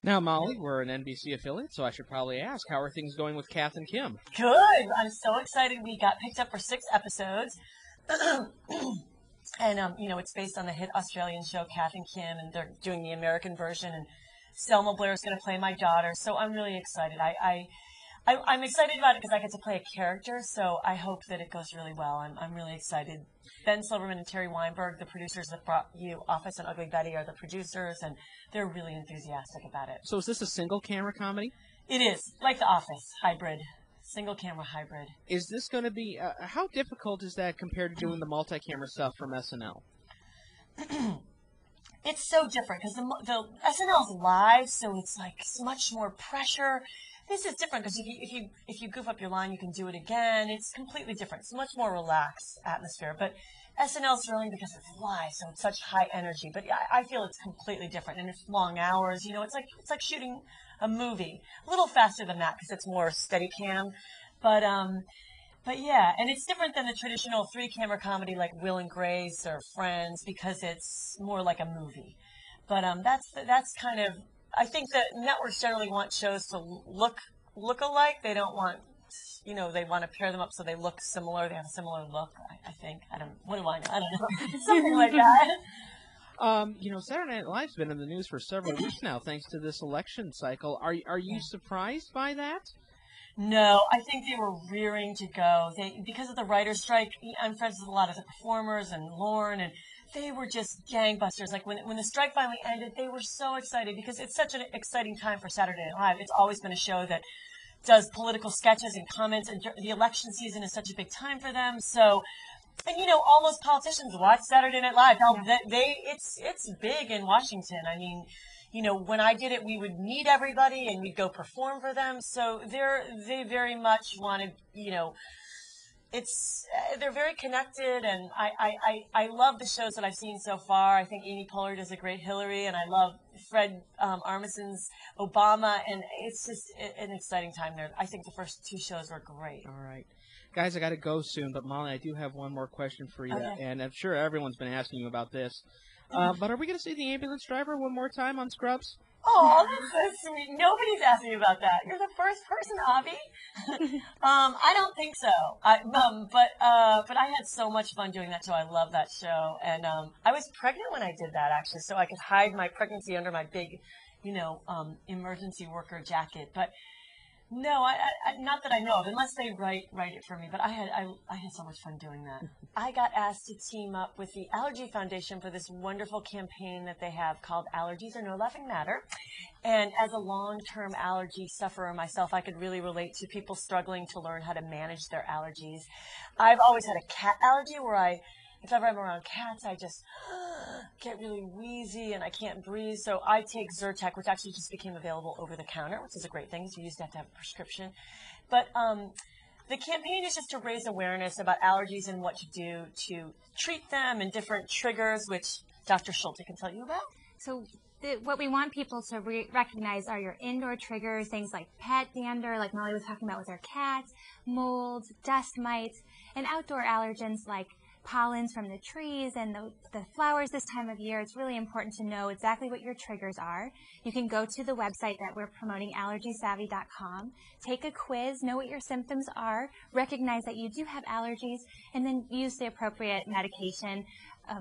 Now, Molly, we're an NBC affiliate, so I should probably ask, how are things going with Kath and Kim? Good. I'm so excited. We got picked up for 6 episodes. And, it's based on the hit Australian show Kath and Kim, and they're doing the American version. And Selma Blair is going to play my daughter. So I'm really excited. I'm excited about it because I get to play a character. So I hope that it goes really well. I'm really excited. Ben Silverman and Terry Weinberg, the producers that brought you Office and Ugly Betty, are the producers, and they're really enthusiastic about it. So is this a single-camera comedy? It is, like The Office, hybrid, single-camera hybrid. Is this going to be, how difficult is that compared to doing the multi-camera stuff from SNL? It's so different because the SNL is live, so it's like much more pressure. This is different because if you goof up your line, you can do it again. It's completely different. It's a much more relaxed atmosphere. But SNL is thrilling because it's live, so it's such high energy. But I feel it's completely different, and it's long hours. It's like shooting a movie. A little faster than that because it's more steady cam. But yeah, and it's different than the traditional 3-camera comedy like Will and Grace or Friends because it's more like a movie. But that's kind of, I think that networks generally want shows to look alike. They don't want, they want to pair them up so they look similar. They have a similar look, I think. What do I know? I don't know. Something like that. Saturday Night Live's been in the news for several weeks now thanks to this election cycle. Are you surprised by that? No, I think they were rearing to go. Because of the writer's strike, I'm friends with a lot of the performers and Lauren, and they were just gangbusters. Like when the strike finally ended, they were so excited because it's such an exciting time for Saturday Night Live. It's always been a show that does political sketches and comments, and the election season is such a big time for them. So, and all those politicians watch Saturday Night Live. It's big in Washington. I mean, when I did it, we would meet everybody and we'd go perform for them. So they very much wanted, they're very connected, and I love the shows that I've seen so far. I think Amy Poehler does a great Hillary, and I love Fred Armisen's Obama, and it's just an exciting time there. I think the first 2 shows were great. All right. Guys, I got to go soon, but Molly, I do have one more question for you, Okay. and I'm sure everyone's been asking you about this. But are we going to see the ambulance driver one more time on Scrubs? Oh, that's so sweet. Nobody's asked me about that. You're the first person, Avi. I don't think so. But I had so much fun doing that show. I love that show, and I was pregnant when I did that actually, so I could hide my pregnancy under my big, emergency worker jacket. But no, I not that I know of, unless they write it for me. But I had so much fun doing that. I got asked to team up with the Allergy Foundation for this wonderful campaign that they have called Allergies Are No Laughing Matter. And as a long-term allergy sufferer myself, I could really relate to people struggling to learn how to manage their allergies. I've always had a cat allergy where if ever I'm around cats, I just get really wheezy and I can't breathe. So I take Zyrtec, which actually just became available over the counter, which is a great thing because you used to have a prescription. But the campaign is just to raise awareness about allergies and what to do to treat them and different triggers, which Dr. Schulte can tell you about. So what we want people to recognize are your indoor triggers, things like pet dander, like Molly was talking about with our cats, mold, dust mites, and outdoor allergens like pollens from the trees and the flowers this time of year. It's really important to know exactly what your triggers are. You can go to the website that we're promoting, allergysavvy.com, take a quiz, know what your symptoms are, recognize that you do have allergies, and then use the appropriate medication.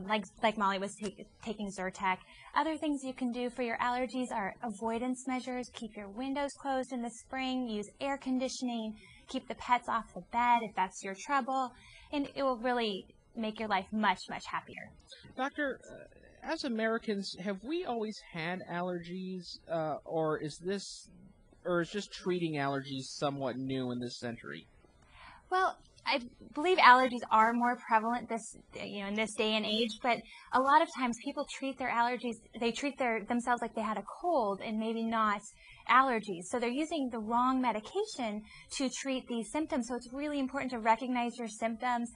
Like Molly was taking Zyrtec. Other things you can do for your allergies are avoidance measures. Keep your windows closed in the spring, use air conditioning, keep the pets off the bed if that's your trouble, and it will really make your life much, much happier. Doctor, as Americans, have we always had allergies, or is just treating allergies somewhat new in this century? Well, I believe allergies are more prevalent in this day and age, but a lot of times people treat their allergies, they treat themselves like they had a cold and maybe not allergies. So they're using the wrong medication to treat these symptoms. So it's really important to recognize your symptoms,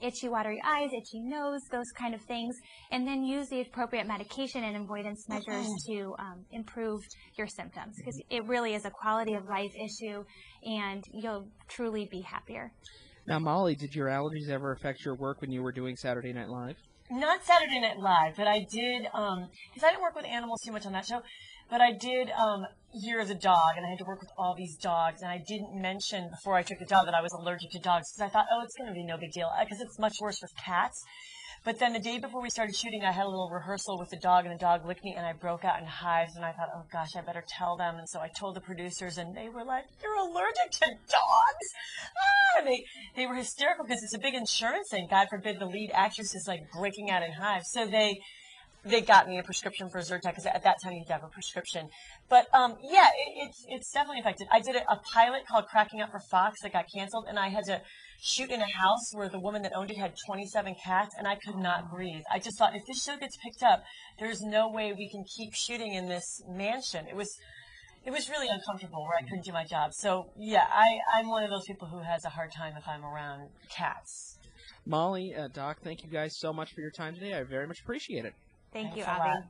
itchy, watery eyes, itchy nose, those kind of things, and then use the appropriate medication and avoidance measures to improve your symptoms, because it really is a quality of life issue, and you'll truly be happier. Now, Molly, did your allergies ever affect your work when you were doing Saturday Night Live? Not Saturday Night Live, but I did, because I didn't work with animals too much on that show, But I did hear of the dog, and I had to work with all these dogs, and I didn't mention before I took the job that I was allergic to dogs, because I thought, oh, it's going to be no big deal, because it's much worse with cats. But then the day before we started shooting, I had a little rehearsal with the dog, and the dog licked me, and I broke out in hives, and I thought, oh gosh, I better tell them. And so I told the producers, and they were like, you're allergic to dogs? Ah! And they were hysterical, because it's a big insurance thing. God forbid the lead actress is like breaking out in hives. So they got me a prescription for Zyrtec, because at that time you had to have a prescription. But yeah, it's definitely affected. I did a pilot called Cracking Up for Fox that got canceled, and I had to shoot in a house where the woman that owned it had 27 cats, and I could not breathe. I just thought, if this show gets picked up, there's no way we can keep shooting in this mansion. It was really uncomfortable where I couldn't do my job. So yeah, I'm one of those people who has a hard time if I'm around cats. Molly, Doc, thank you guys so much for your time today. I very much appreciate it. Thank you, Thanks a Avi. lot.